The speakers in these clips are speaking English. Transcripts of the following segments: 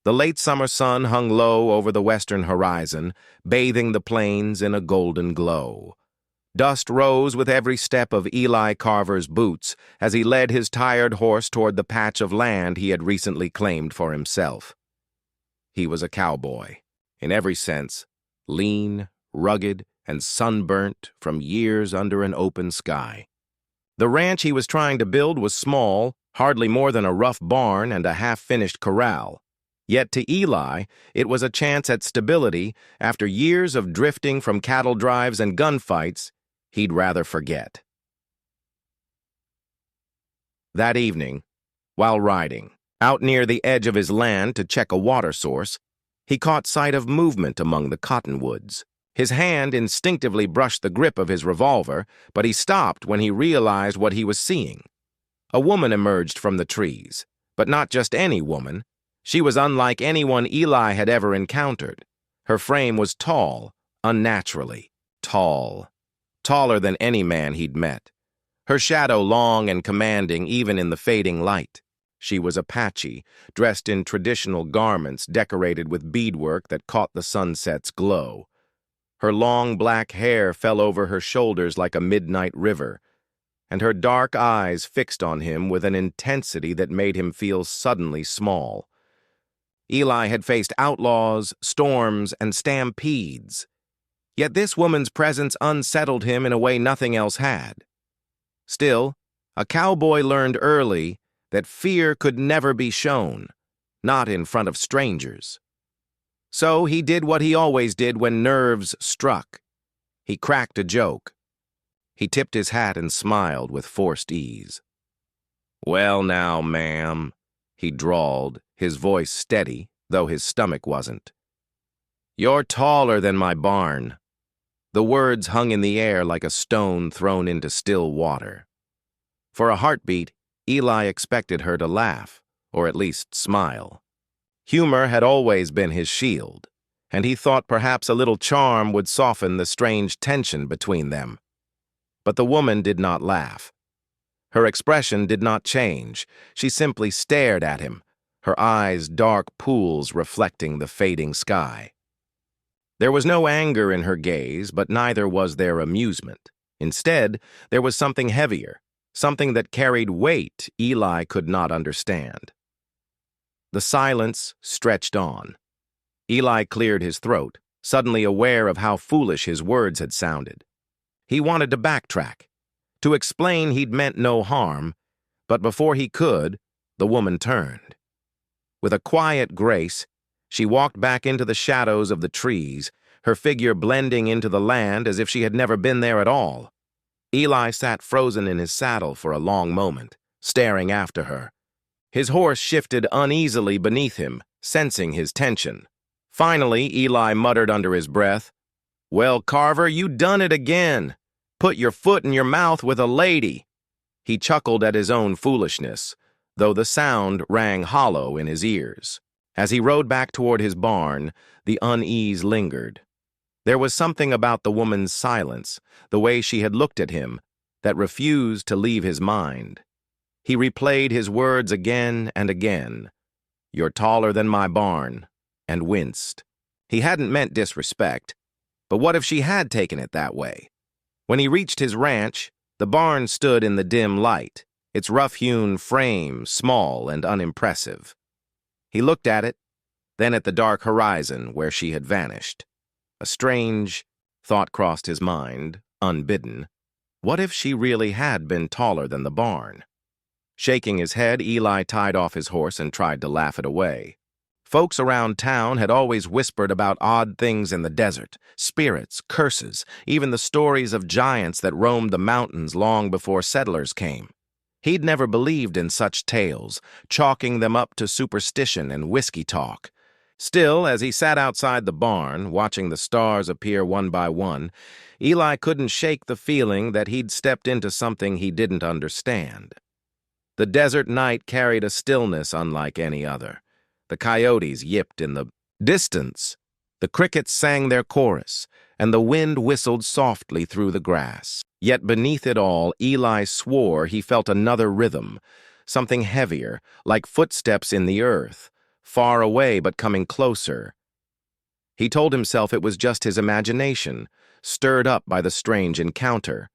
The late summer sun hung low over the western horizon, bathing the plains in a golden glow. Dust rose with every step of Eli Carver's boots as he led his tired horse toward the patch of land he had recently claimed for himself. He was a cowboy, in every sense, lean, rugged, and sunburnt from years under an open sky. The ranch he was trying to build was small, hardly more than a rough barn and a half-finished corral. Yet to Eli, it was a chance at stability after years of drifting from cattle drives and gunfights he'd rather forget. That evening, while riding, out near the edge of his land to check a water source, he caught sight of movement among the cottonwoods. His hand instinctively brushed the grip of his revolver, but he stopped when he realized what he was seeing. A woman emerged from the trees, but not just any woman. She was unlike anyone Eli had ever encountered. Her frame was tall, unnaturally tall, taller than any man he'd met. Her shadow long and commanding even in the fading light. She was Apache, dressed in traditional garments decorated with beadwork that caught the sunset's glow. Her long black hair fell over her shoulders like a midnight river, and her dark eyes fixed on him with an intensity that made him feel suddenly small. Eli had faced outlaws, storms, and stampedes. Yet this woman's presence unsettled him in a way nothing else had. Still, a cowboy learned early that fear could never be shown, not in front of strangers. So he did what he always did when nerves struck. He cracked a joke. He tipped his hat and smiled with forced ease. "Well now, ma'am," he drawled, his voice steady, though his stomach wasn't. "You're taller than my barn." The words hung in the air like a stone thrown into still water. For a heartbeat, Eli expected her to laugh, or at least smile. Humor had always been his shield, and he thought perhaps a little charm would soften the strange tension between them. But the woman did not laugh. Her expression did not change. She simply stared at him, her eyes dark pools reflecting the fading sky. There was no anger in her gaze, but neither was there amusement. Instead, there was something heavier, something that carried weight Eli could not understand. The silence stretched on. Eli cleared his throat, suddenly aware of how foolish his words had sounded. He wanted to backtrack, to explain he'd meant no harm, but before he could, the woman turned. With a quiet grace, she walked back into the shadows of the trees, her figure blending into the land as if she had never been there at all. Eli sat frozen in his saddle for a long moment, staring after her. His horse shifted uneasily beneath him, sensing his tension. Finally, Eli muttered under his breath, "Well, Carver, you done it again. Put your foot in your mouth with a lady." He chuckled at his own foolishness, though the sound rang hollow in his ears. As he rode back toward his barn, the unease lingered. There was something about the woman's silence, the way she had looked at him, that refused to leave his mind. He replayed his words again and again. "You're taller than my barn," and winced. He hadn't meant disrespect, but what if she had taken it that way? When he reached his ranch, the barn stood in the dim light, its rough-hewn frame small and unimpressive. He looked at it, then at the dark horizon where she had vanished. A strange thought crossed his mind, unbidden. What if she really had been taller than the barn? Shaking his head, Eli tied off his horse and tried to laugh it away. Folks around town had always whispered about odd things in the desert, spirits, curses, even the stories of giants that roamed the mountains long before settlers came. He'd never believed in such tales, chalking them up to superstition and whiskey talk. Still, as he sat outside the barn, watching the stars appear one by one, Eli couldn't shake the feeling that he'd stepped into something he didn't understand. The desert night carried a stillness unlike any other. The coyotes yipped in the distance, the crickets sang their chorus, and the wind whistled softly through the grass. Yet beneath it all, Eli swore he felt another rhythm, something heavier, like footsteps in the earth, far away but coming closer. He told himself it was just his imagination, stirred up by the strange encounter.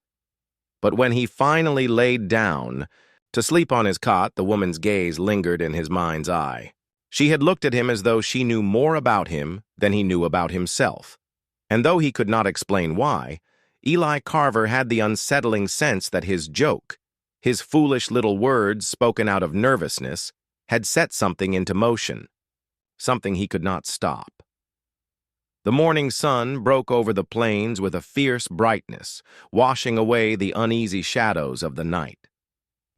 But when he finally laid down to sleep on his cot, the woman's gaze lingered in his mind's eye. She had looked at him as though she knew more about him than he knew about himself. And though he could not explain why, Eli Carver had the unsettling sense that his joke, his foolish little words spoken out of nervousness, had set something into motion, something he could not stop. The morning sun broke over the plains with a fierce brightness, washing away the uneasy shadows of the night.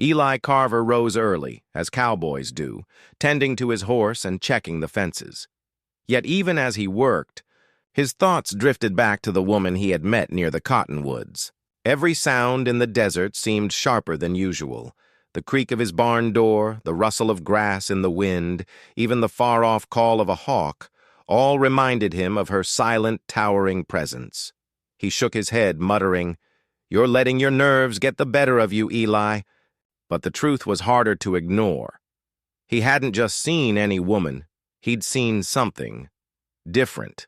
Eli Carver rose early, as cowboys do, tending to his horse and checking the fences. Yet even as he worked, his thoughts drifted back to the woman he had met near the cottonwoods. Every sound in the desert seemed sharper than usual. The creak of his barn door, the rustle of grass in the wind, even the far-off call of a hawk, all reminded him of her silent, towering presence. He shook his head, muttering, "You're letting your nerves get the better of you, Eli." But the truth was harder to ignore. He hadn't just seen any woman. He'd seen something different.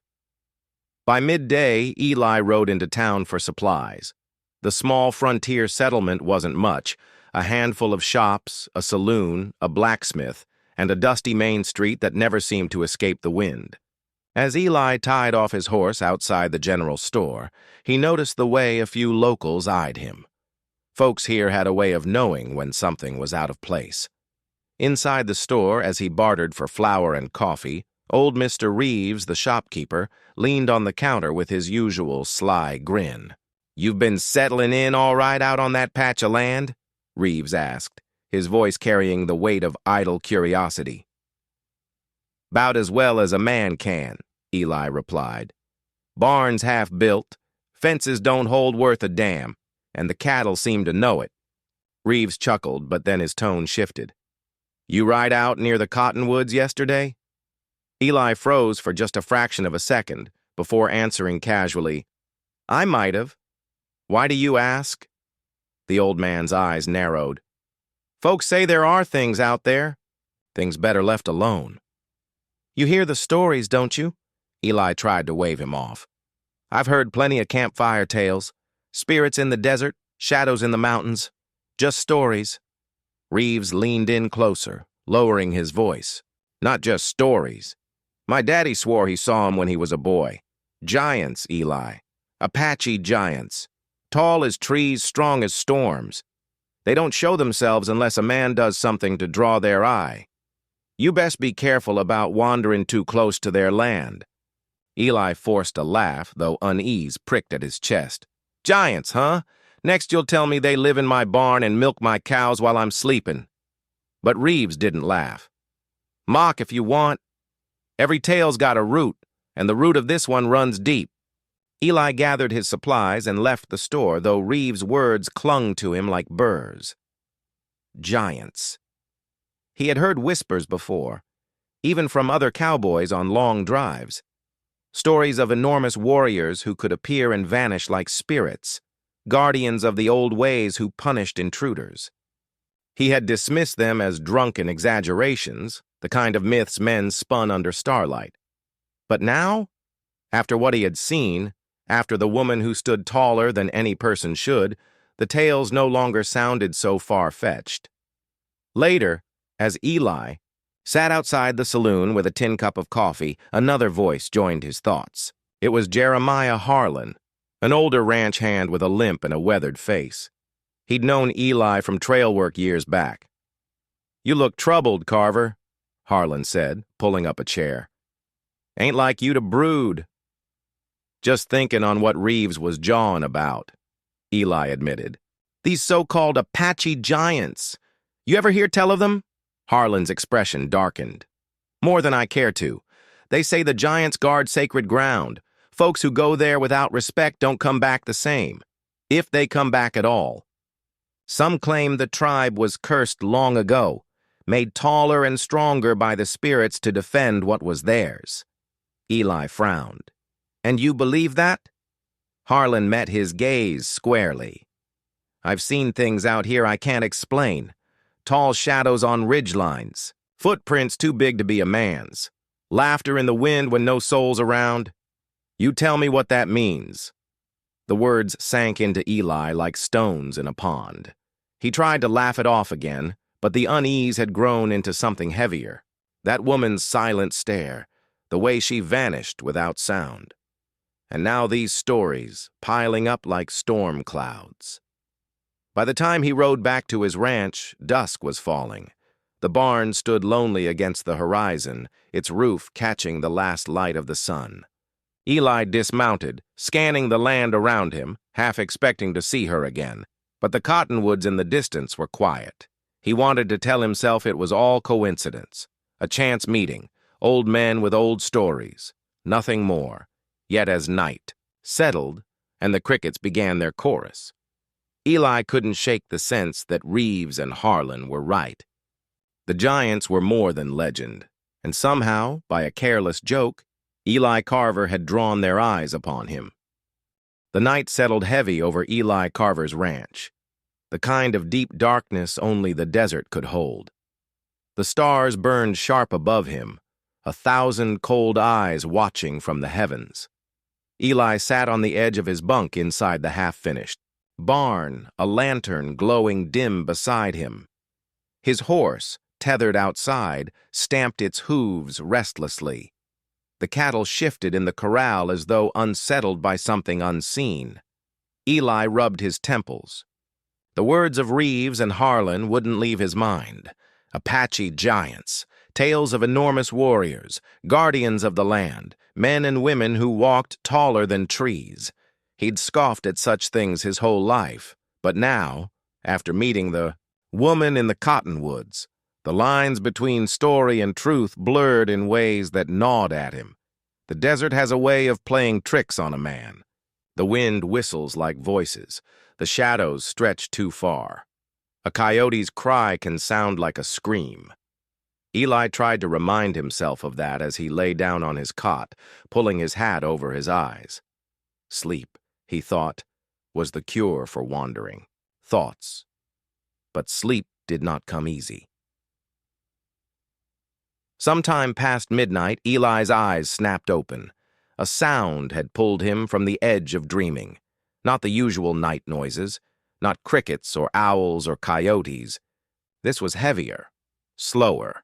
By midday, Eli rode into town for supplies. The small frontier settlement wasn't much, a handful of shops, a saloon, a blacksmith, and a dusty main street that never seemed to escape the wind. As Eli tied off his horse outside the general store, he noticed the way a few locals eyed him. Folks here had a way of knowing when something was out of place. Inside the store, as he bartered for flour and coffee, old Mr. Reeves, the shopkeeper, leaned on the counter with his usual sly grin. "You've been settling in all right out on that patch of land?" Reeves asked, his voice carrying the weight of idle curiosity. "'Bout as well as a man can," Eli replied. "Barns half built, fences don't hold worth a damn, and the cattle seem to know it." Reeves chuckled, but then his tone shifted. "You ride out near the cottonwoods yesterday?" Eli froze for just a fraction of a second before answering casually, "I might have. Why do you ask?" The old man's eyes narrowed. "Folks say there are things out there. Things better left alone." "You hear the stories, don't you?" Eli tried to wave him off. "I've heard plenty of campfire tales. Spirits in the desert, shadows in the mountains. Just stories." Reeves leaned in closer, lowering his voice. "Not just stories. My daddy swore he saw 'em when he was a boy. Giants, Eli. Apache giants. Tall as trees, strong as storms. They don't show themselves unless a man does something to draw their eye. You best be careful about wandering too close to their land." Eli forced a laugh, though unease pricked at his chest. "Giants, huh? Next you'll tell me they live in my barn and milk my cows while I'm sleeping." But Reeves didn't laugh. "Mock if you want. Every tale's got a root, and the root of this one runs deep." Eli gathered his supplies and left the store, though Reeves' words clung to him like burrs. Giants. He had heard whispers before, even from other cowboys on long drives. Stories of enormous warriors who could appear and vanish like spirits, guardians of the old ways who punished intruders. He had dismissed them as drunken exaggerations, the kind of myths men spun under starlight. But now, after what he had seen, after the woman who stood taller than any person should, the tales no longer sounded so far-fetched. Later, as Eli sat outside the saloon with a tin cup of coffee, another voice joined his thoughts. It was Jeremiah Harlan, an older ranch hand with a limp and a weathered face. He'd known Eli from trail work years back. "You look troubled, Carver," Harlan said, pulling up a chair. "Ain't like you to brood." "Just thinking on what Reeves was jawing about," Eli admitted. "These so-called Apache giants. You ever hear tell of them?" Harlan's expression darkened. "More than I care to. They say the giants guard sacred ground. Folks who go there without respect don't come back the same, if they come back at all. Some claim the tribe was cursed long ago, made taller and stronger by the spirits to defend what was theirs." Eli frowned. "And you believe that?" Harlan met his gaze squarely. "I've seen things out here I can't explain. Tall shadows on ridge lines, Footprints too big to be a man's. Laughter in the wind when no soul's around. You tell me what that means. The words sank into Eli like stones in a pond. He tried to laugh it off again, but the unease had grown into something heavier. That woman's silent stare, the way she vanished without sound. And now these stories, piling up like storm clouds. By the time he rode back to his ranch, dusk was falling. The barn stood lonely against the horizon, its roof catching the last light of the sun. Eli dismounted, scanning the land around him, half expecting to see her again. But the cottonwoods in the distance were quiet. He wanted to tell himself it was all coincidence. A chance meeting, old men with old stories, nothing more. Yet as night settled and the crickets began their chorus, Eli couldn't shake the sense that Reeves and Harlan were right. The giants were more than legend, and somehow, by a careless joke, Eli Carver had drawn their eyes upon him. The night settled heavy over Eli Carver's ranch, the kind of deep darkness only the desert could hold. The stars burned sharp above him, 1,000 cold eyes watching from the heavens. Eli sat on the edge of his bunk inside the half-finished barn, a lantern glowing dim beside him. His horse, tethered outside, stamped its hooves restlessly. The cattle shifted in the corral as though unsettled by something unseen. Eli rubbed his temples. The words of Reeves and Harlan wouldn't leave his mind. Apache giants, tales of enormous warriors, guardians of the land, men and women who walked taller than trees. He'd scoffed at such things his whole life, but now, after meeting the woman in the cottonwoods, the lines between story and truth blurred in ways that gnawed at him. The desert has a way of playing tricks on a man. The wind whistles like voices. The shadows stretch too far. A coyote's cry can sound like a scream. Eli tried to remind himself of that as he lay down on his cot, pulling his hat over his eyes. Sleep, he thought, was the cure for wandering thoughts. But sleep did not come easy. Sometime past midnight, Eli's eyes snapped open. A sound had pulled him from the edge of dreaming. Not the usual night noises, not crickets or owls or coyotes. This was heavier, slower,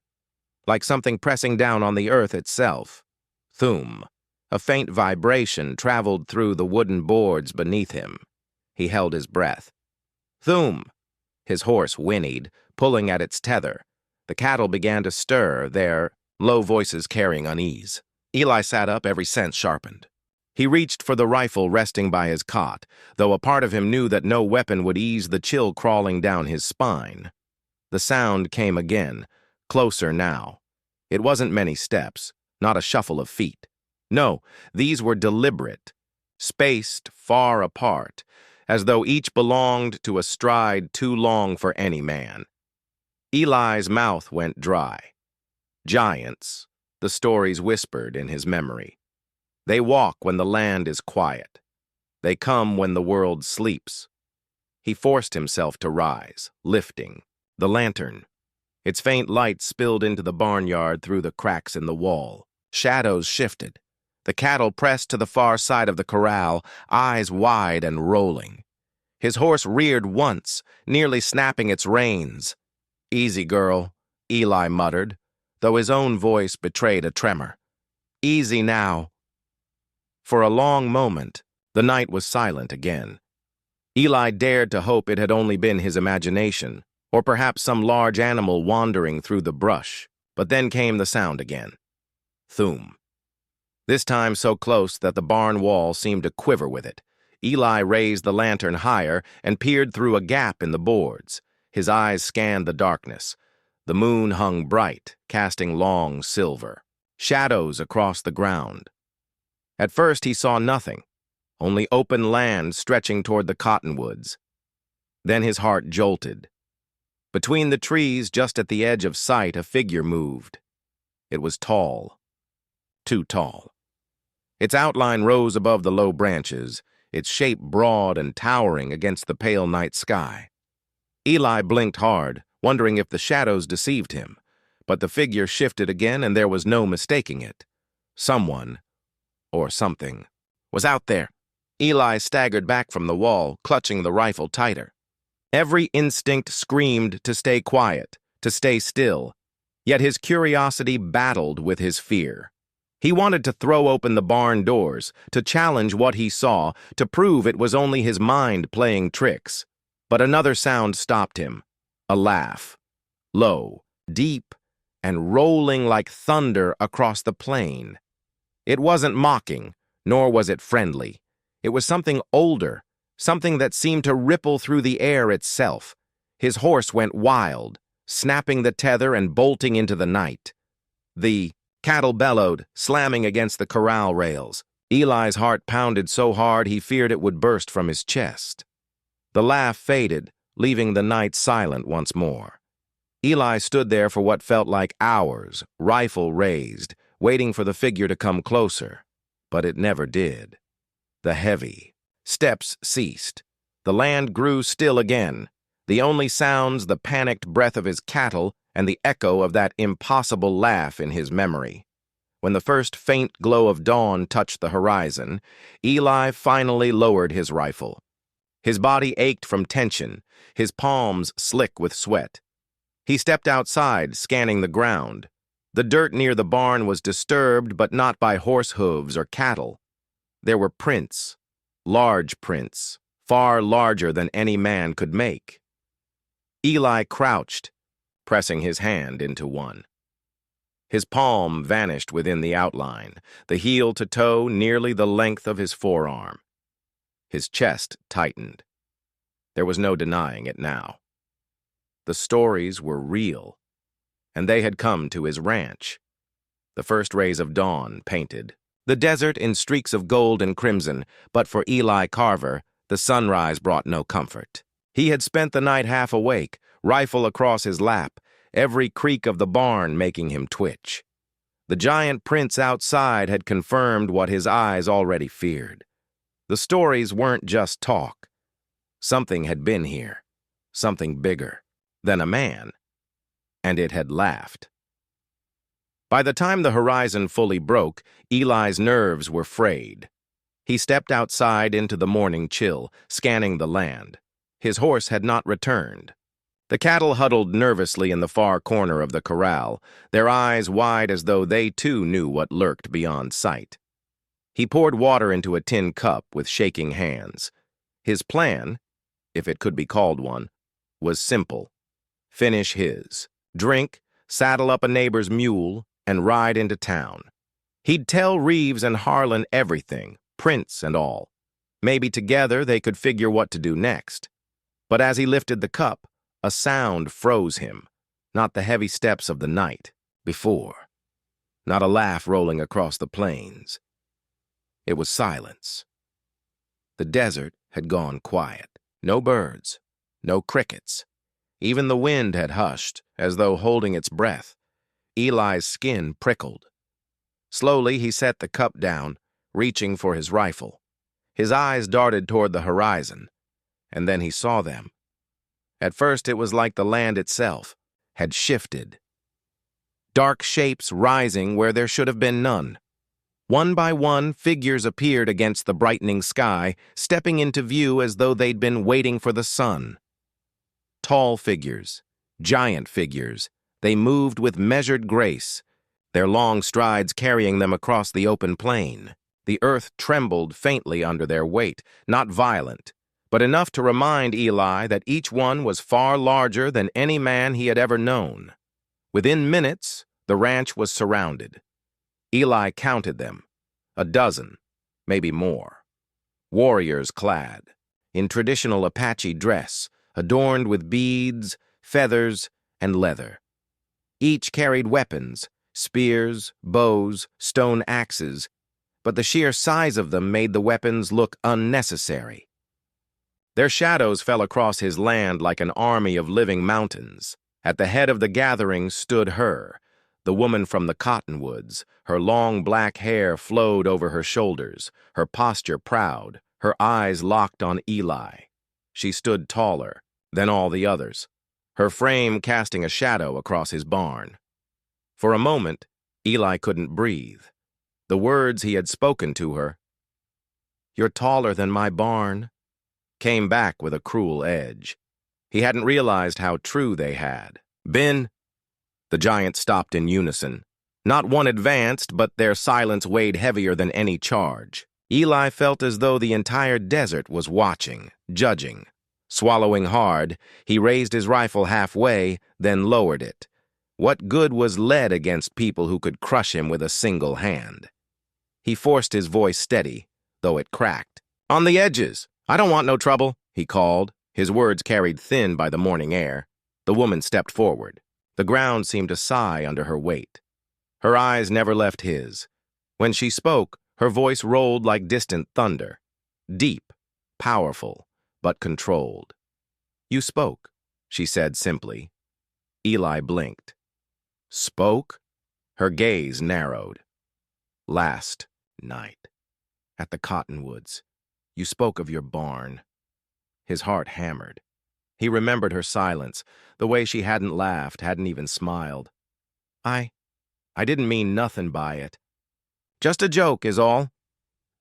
like something pressing down on the earth itself. Thum. A faint vibration traveled through the wooden boards beneath him. He held his breath. Thum. His horse whinnied, pulling at its tether. The cattle began to stir, their low voices carrying unease. Eli sat up, every sense sharpened. He reached for the rifle resting by his cot, though a part of him knew that no weapon would ease the chill crawling down his spine. The sound came again, closer now. It wasn't many steps, not a shuffle of feet. No, these were deliberate, spaced far apart, as though each belonged to a stride too long for any man. Eli's mouth went dry. Giants, the stories whispered in his memory. They walk when the land is quiet. They come when the world sleeps. He forced himself to rise, lifting the lantern. Its faint light spilled into the barnyard through the cracks in the wall. Shadows shifted. The cattle pressed to the far side of the corral, eyes wide and rolling. His horse reared once, nearly snapping its reins. "Easy, girl," Eli muttered, though his own voice betrayed a tremor. "Easy now." For a long moment, the night was silent again. Eli dared to hope it had only been his imagination, or perhaps some large animal wandering through the brush, but then came the sound again. Thum. This time so close that the barn wall seemed to quiver with it. Eli raised the lantern higher and peered through a gap in the boards. His eyes scanned the darkness. The moon hung bright, casting long silver shadows across the ground. At first he saw nothing, only open land stretching toward the cottonwoods. Then his heart jolted. Between the trees, just at the edge of sight, a figure moved. It was tall, too tall. Its outline rose above the low branches, its shape broad and towering against the pale night sky. Eli blinked hard, wondering if the shadows deceived him, But the figure shifted again, and there was no mistaking it. Someone, or something, was out there. Eli staggered back from the wall, clutching the rifle tighter. Every instinct screamed to stay quiet, to stay still, yet his curiosity battled with his fear. He wanted to throw open the barn doors, to challenge what he saw, to prove it was only his mind playing tricks. But another sound stopped him, a laugh, low, deep, and rolling like thunder across the plain. It wasn't mocking, nor was it friendly. It was something older, something that seemed to ripple through the air itself. His horse went wild, snapping the tether and bolting into the night. The cattle bellowed, slamming against the corral rails. Eli's heart pounded so hard he feared it would burst from his chest. The laugh faded, leaving the night silent once more. Eli stood there for what felt like hours, rifle raised, waiting for the figure to come closer. But it never did. The heavy steps ceased. The land grew still again. The only sounds, the panicked breath of his cattle and the echo of that impossible laugh in his memory. When the first faint glow of dawn touched the horizon, Eli finally lowered his rifle. His body ached from tension, his palms slick with sweat. He stepped outside, scanning the ground. The dirt near the barn was disturbed, but not by horse hooves or cattle. There were prints, large prints, far larger than any man could make. Eli crouched, pressing his hand into one. His palm vanished within the outline, the heel to toe nearly the length of his forearm. His chest tightened. There was no denying it now. The stories were real, and they had come to his ranch. The first rays of dawn painted the desert in streaks of gold and crimson, but for Eli Carver, the sunrise brought no comfort. He had spent the night half awake, rifle across his lap, every creak of the barn making him twitch. The giant prints outside had confirmed what his eyes already feared. The stories weren't just talk. Something had been here, something bigger than a man, and it had laughed. By the time the horizon fully broke, Eli's nerves were frayed. He stepped outside into the morning chill, scanning the land. His horse had not returned. The cattle huddled nervously in the far corner of the corral, their eyes wide as though they too knew what lurked beyond sight. He poured water into a tin cup with shaking hands. His plan, if it could be called one, was simple. Finish his, drink, saddle up a neighbor's mule, and ride into town. He'd tell Reeves and Harlan everything, prints and all. Maybe together they could figure what to do next. But as he lifted the cup, a sound froze him, not the heavy steps of the night before, not a laugh rolling across the plains. It was silence. The desert had gone quiet. No birds, no crickets. Even the wind had hushed, as though holding its breath. Eli's skin prickled. Slowly he set the cup down, reaching for his rifle. His eyes darted toward the horizon, and then he saw them. At first it was like the land itself had shifted. Dark shapes rising where there should have been none. One by one, figures appeared against the brightening sky, stepping into view as though they'd been waiting for the sun. Tall figures, giant figures, they moved with measured grace, their long strides carrying them across the open plain. The earth trembled faintly under their weight, not violent, but enough to remind Eli that each one was far larger than any man he had ever known. Within minutes, the ranch was surrounded. Eli counted them, a dozen, maybe more. Warriors clad, in traditional Apache dress, adorned with beads, feathers, and leather. Each carried weapons, spears, bows, stone axes, but the sheer size of them made the weapons look unnecessary. Their shadows fell across his land like an army of living mountains. At the head of the gathering stood her, the woman from the cottonwoods. Her long black hair flowed over her shoulders, her posture proud, her eyes locked on Eli. She stood taller than all the others, her frame casting a shadow across his barn. For a moment, Eli couldn't breathe. The words he had spoken to her, "You're taller than my barn," came back with a cruel edge. He hadn't realized how true they had been. The giants stopped in unison. Not one advanced, but their silence weighed heavier than any charge. Eli felt as though the entire desert was watching, judging. Swallowing hard, he raised his rifle halfway, then lowered it. What good was lead against people who could crush him with a single hand? He forced his voice steady, though it cracked. "On the edges! I don't want no trouble," he called, his words carried thin by the morning air. The woman stepped forward. The ground seemed to sigh under her weight. Her eyes never left his. When she spoke, her voice rolled like distant thunder. Deep, powerful, but controlled. "You spoke," she said simply. Eli blinked. "Spoke?" Her gaze narrowed. "Last night, at the cottonwoods, you spoke of your barn." His heart hammered. He remembered her silence, the way she hadn't laughed, hadn't even smiled. I didn't mean nothing by it. Just a joke is all."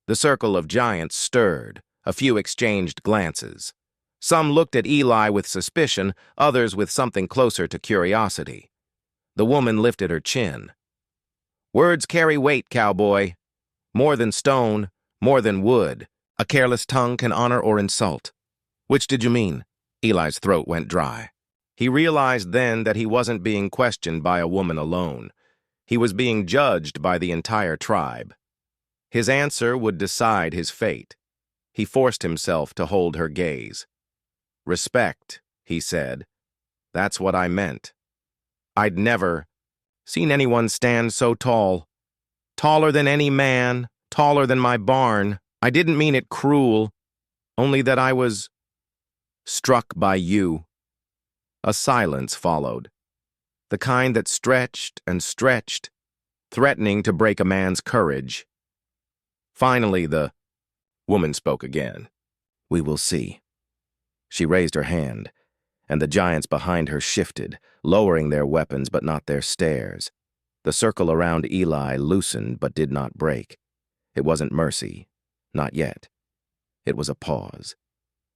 The circle of giants stirred. A few exchanged glances. Some looked at Eli with suspicion, others with something closer to curiosity. The woman lifted her chin. "Words carry weight, cowboy. More than stone, more than wood. A careless tongue can honor or insult." "Which did you mean?" Eli's throat went dry. He realized then that he wasn't being questioned by a woman alone. He was being judged by the entire tribe. His answer would decide his fate. He forced himself to hold her gaze. "Respect," he said. "That's what I meant. I'd never seen anyone stand so tall. Taller than any man, taller than my barn. I didn't mean it cruel, only that I was struck by you." A silence followed, the kind that stretched and stretched, threatening to break a man's courage. Finally, the woman spoke again. "We will see." She raised her hand, and the giants behind her shifted, lowering their weapons but not their stares. The circle around Eli loosened but did not break. It wasn't mercy, not yet. It was a pause.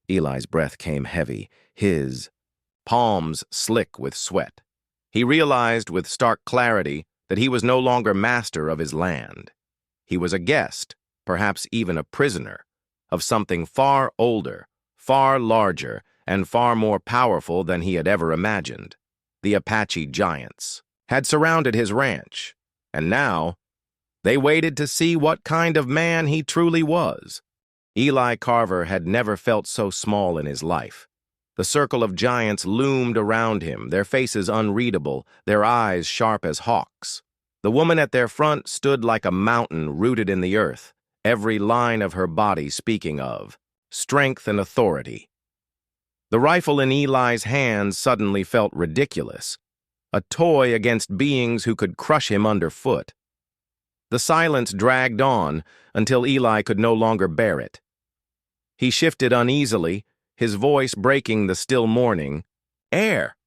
Eli's breath came heavy, his palms slick with sweat. He realized with stark clarity that he was no longer master of his land. He was a guest, perhaps even a prisoner, of something far older, far larger, and far more powerful than he had ever imagined. The Apache giants had surrounded his ranch, and now they waited to see what kind of man he truly was. Eli Carver had never felt so small in his life. The circle of giants loomed around him, their faces unreadable, their eyes sharp as hawks. The woman at their front stood like a mountain rooted in the earth, every line of her body speaking of strength and authority. The rifle in Eli's hands suddenly felt ridiculous, a toy against beings who could crush him underfoot. The silence dragged on until Eli could no longer bear it. He shifted uneasily, his voice breaking the still morning. "Air!"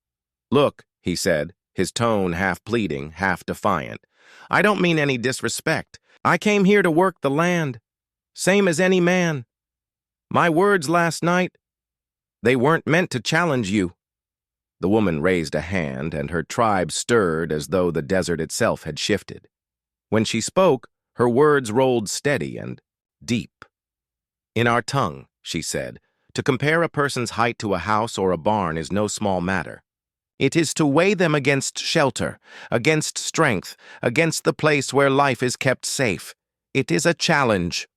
"Look," he said, his tone half pleading, half defiant. "I don't mean any disrespect. I came here to work the land, same as any man. My words last night, they weren't meant to challenge you." The woman raised a hand, and her tribe stirred as though the desert itself had shifted. When she spoke, her words rolled steady and deep. "In our tongue," she said, "to compare a person's height to a house or a barn is no small matter. It is to weigh them against shelter, against strength, against the place where life is kept safe. It is a challenge,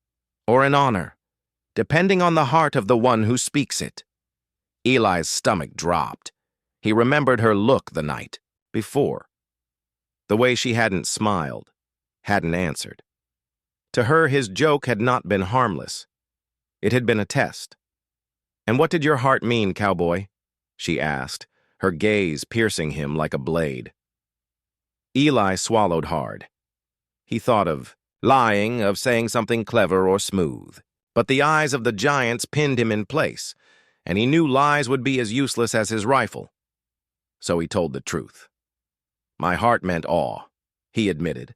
or an honor, depending on the heart of the one who speaks it." Eli's stomach dropped. He remembered her look the night before, the way she hadn't smiled, hadn't answered. To her, his joke had not been harmless. It had been a test. "And what did your heart mean, cowboy?" she asked, her gaze piercing him like a blade. Eli swallowed hard. He thought of lying, of saying something clever or smooth. But the eyes of the giants pinned him in place, and he knew lies would be as useless as his rifle. So he told the truth. "My heart meant awe. he admitted.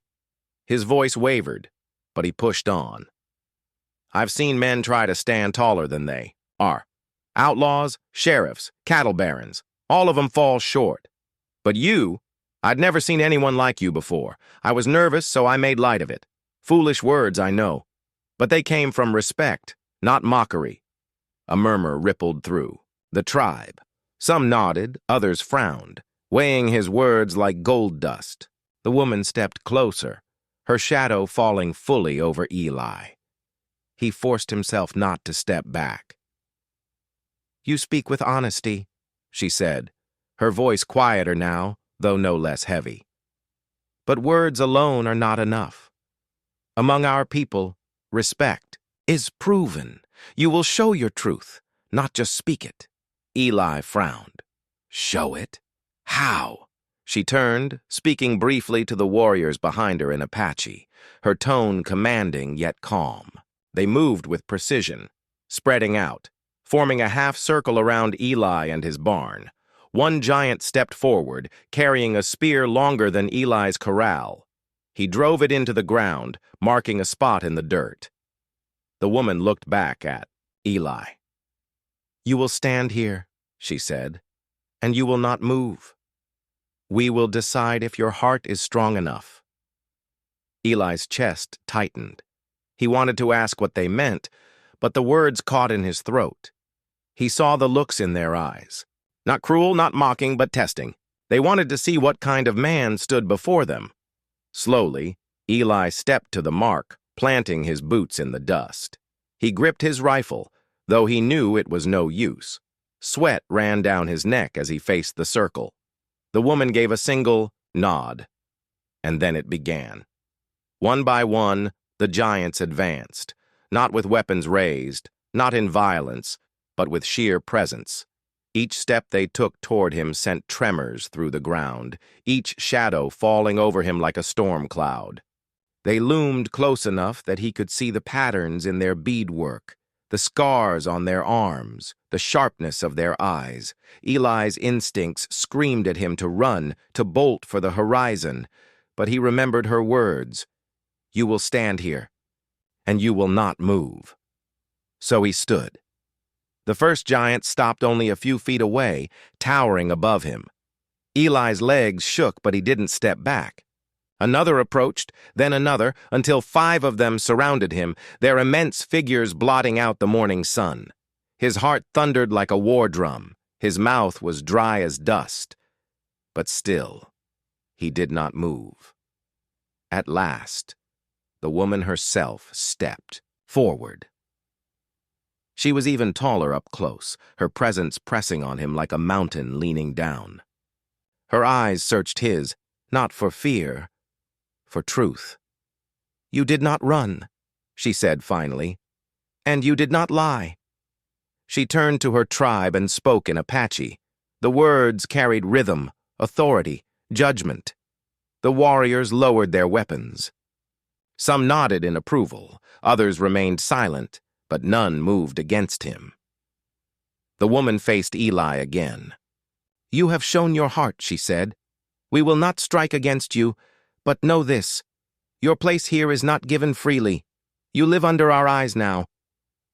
His voice wavered, but he pushed on. I've seen men try to stand taller than they are. Outlaws, sheriffs, cattle barons, all of them fall short. But you, I'd never seen anyone like you before. I was nervous, so I made light of it. Foolish words, I know. But they came from respect, not mockery. A murmur rippled through the tribe. Some nodded, others frowned, weighing his words like gold dust. The woman stepped closer, her shadow falling fully over Eli. He forced himself not to step back. You speak with honesty, she said, her voice quieter now, though no less heavy. But words alone are not enough. Among our people, respect is proven. You will show your truth, not just speak it. Eli frowned. Show it? How? She turned, speaking briefly to the warriors behind her in Apache, her tone commanding yet calm. They moved with precision, spreading out, forming a half-circle around Eli and his barn. One giant stepped forward, carrying a spear longer than Eli's corral. He drove it into the ground, marking a spot in the dirt. The woman looked back at Eli. You will stand here, she said, and you will not move. We will decide if your heart is strong enough. Eli's chest tightened. He wanted to ask what they meant, but the words caught in his throat. He saw the looks in their eyes. Not cruel, not mocking, but testing. They wanted to see what kind of man stood before them. Slowly, Eli stepped to the mark, planting his boots in the dust. He gripped his rifle, though he knew it was no use. Sweat ran down his neck as he faced the circle. The woman gave a single nod, and then it began. One by one, the giants advanced, not with weapons raised, not in violence, but with sheer presence. Each step they took toward him sent tremors through the ground, each shadow falling over him like a storm cloud. They loomed close enough that he could see the patterns in their beadwork, the scars on their arms, the sharpness of their eyes. Eli's instincts screamed at him to run, to bolt for the horizon, but he remembered her words. You will stand here, and you will not move. So he stood. The first giant stopped only a few feet away, towering above him. Eli's legs shook, but he didn't step back. Another approached, then another, until 5 of them surrounded him, their immense figures blotting out the morning sun. His heart thundered like a war drum. His mouth was dry as dust. But still, he did not move. At last, the woman herself stepped forward. She was even taller up close, her presence pressing on him like a mountain leaning down. Her eyes searched his, not for fear, for truth. You did not run, she said finally, and you did not lie. She turned to her tribe and spoke in Apache. The words carried rhythm, authority, judgment. The warriors lowered their weapons. Some nodded in approval, others remained silent, but none moved against him. The woman faced Eli again. You have shown your heart, she said. We will not strike against you, but know this. Your place here is not given freely. You live under our eyes now.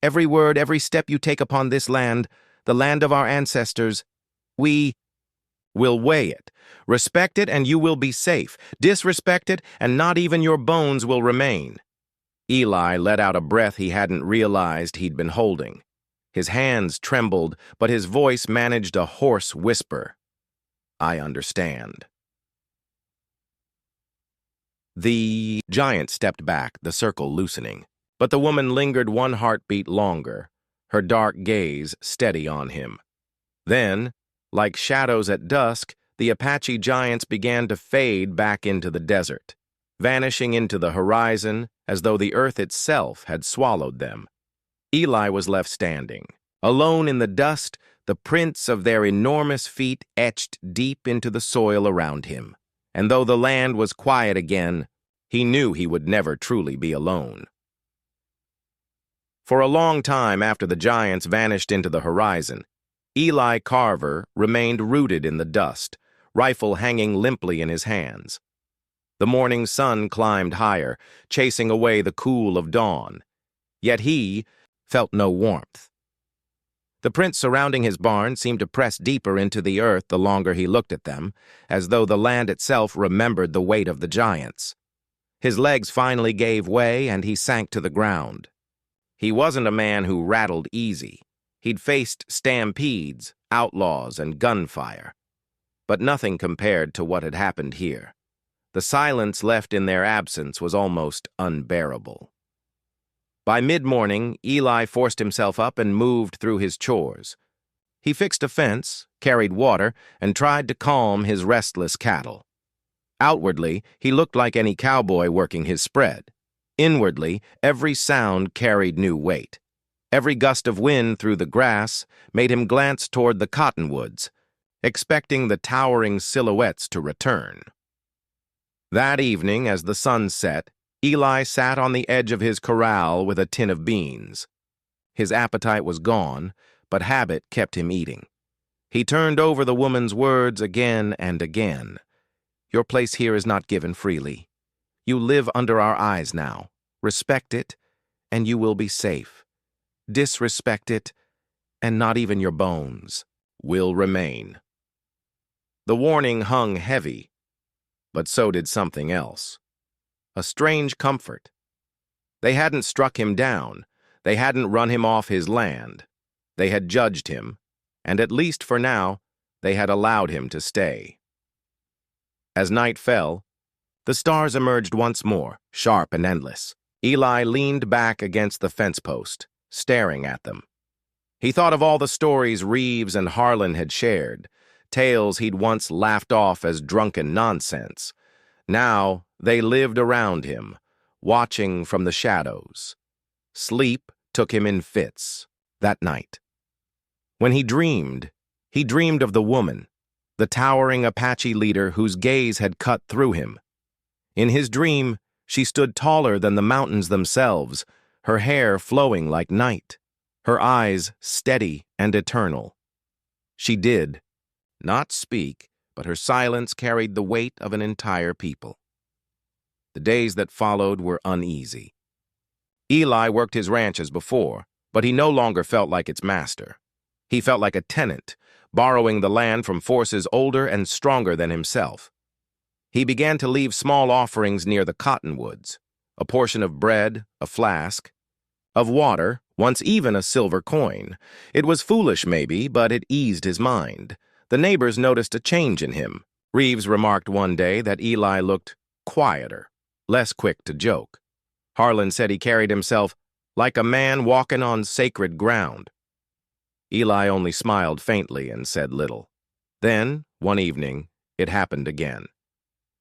Every word, every step you take upon this land, the land of our ancestors, we will weigh it. Respect it and you will be safe. Disrespect it and not even your bones will remain. Eli let out a breath he hadn't realized he'd been holding. His hands trembled, but his voice managed a hoarse whisper. I understand. The giant stepped back, the circle loosening, but the woman lingered one heartbeat longer, her dark gaze steady on him. Then, like shadows at dusk, the Apache giants began to fade back into the desert, vanishing into the horizon as though the earth itself had swallowed them. Eli was left standing, alone in the dust, the prints of their enormous feet etched deep into the soil around him. And though the land was quiet again, he knew he would never truly be alone. For a long time after the giants vanished into the horizon, Eli Carver remained rooted in the dust, rifle hanging limply in his hands. The morning sun climbed higher, chasing away the cool of dawn. Yet he felt no warmth. The prints surrounding his barn seemed to press deeper into the earth the longer he looked at them, as though the land itself remembered the weight of the giants. His legs finally gave way, and he sank to the ground. He wasn't a man who rattled easy. He'd faced stampedes, outlaws, and gunfire. But nothing compared to what had happened here. The silence left in their absence was almost unbearable. By mid-morning, Eli forced himself up and moved through his chores. He fixed a fence, carried water, and tried to calm his restless cattle. Outwardly, he looked like any cowboy working his spread. Inwardly, every sound carried new weight. Every gust of wind through the grass made him glance toward the cottonwoods, expecting the towering silhouettes to return. That evening, as the sun set, Eli sat on the edge of his corral with a tin of beans. His appetite was gone, but habit kept him eating. He turned over the woman's words again and again. Your place here is not given freely. You live under our eyes now. Respect it, and you will be safe. Disrespect it, and not even your bones will remain. The warning hung heavy, but so did something else. A strange comfort. They hadn't struck him down. They hadn't run him off his land. They had judged him, and at least for now, they had allowed him to stay. As night fell, the stars emerged once more, sharp and endless. Eli leaned back against the fence post, staring at them. He thought of all the stories Reeves and Harlan had shared, tales he'd once laughed off as drunken nonsense. Now they lived around him, watching from the shadows. Sleep took him in fits that night. When he dreamed of the woman, the towering Apache leader whose gaze had cut through him. In his dream, she stood taller than the mountains themselves, her hair flowing like night, her eyes steady and eternal. She did not speak, but her silence carried the weight of an entire people. The days that followed were uneasy. Eli worked his ranch as before, but he no longer felt like its master. He felt like a tenant, borrowing the land from forces older and stronger than himself. He began to leave small offerings near the cottonwoods, a portion of bread, a flask, of water, once even a silver coin. It was foolish, maybe, but it eased his mind. The neighbors noticed a change in him. Reeves remarked one day that Eli looked quieter, less quick to joke. Harlan said he carried himself like a man walking on sacred ground. Eli only smiled faintly and said little. Then, one evening, it happened again.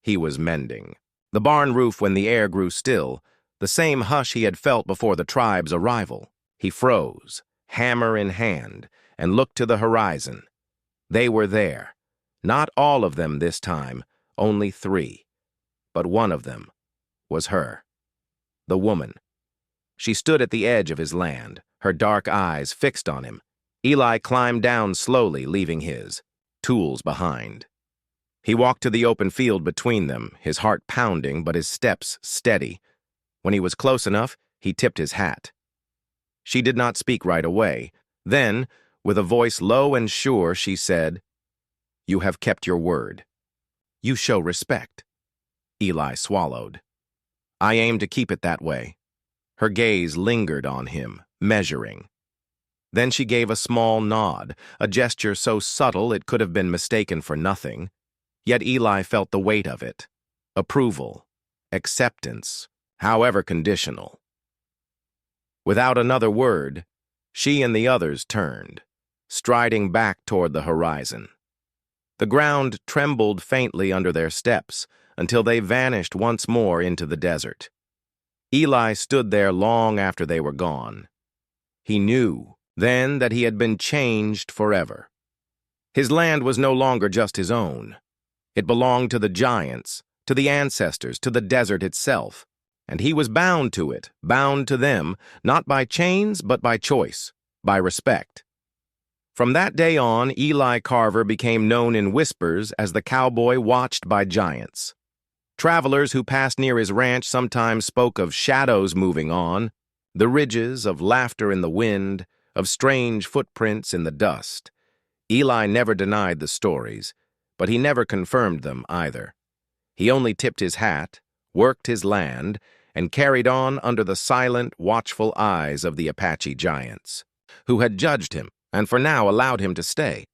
He was mending the barn roof when the air grew still, the same hush he had felt before the tribe's arrival. He froze, hammer in hand, and looked to the horizon. They were there. Not all of them this time, only 3. But one of them was her. The woman. She stood at the edge of his land, her dark eyes fixed on him. Eli climbed down slowly, leaving his tools behind. He walked to the open field between them, his heart pounding but his steps steady. When he was close enough, he tipped his hat. She did not speak right away. Then, with a voice low and sure, she said, "You have kept your word. You show respect." Eli swallowed. "I aim to keep it that way." Her gaze lingered on him, measuring. Then she gave a small nod, a gesture so subtle it could have been mistaken for nothing. Yet Eli felt the weight of it. Approval, acceptance, however conditional. Without another word, she and the others turned, striding back toward the horizon. The ground trembled faintly under their steps until they vanished once more into the desert. Eli stood there long after they were gone. He knew then that he had been changed forever. His land was no longer just his own. It belonged to the giants, to the ancestors, to the desert itself. And he was bound to it, bound to them, not by chains, but by choice, by respect. From that day on, Eli Carver became known in whispers as the cowboy watched by giants. Travelers who passed near his ranch sometimes spoke of shadows moving on, the ridges, of laughter in the wind, of strange footprints in the dust. Eli never denied the stories, but he never confirmed them either. He only tipped his hat, worked his land, and carried on under the silent, watchful eyes of the Apache giants, who had judged him and for now allowed him to stay.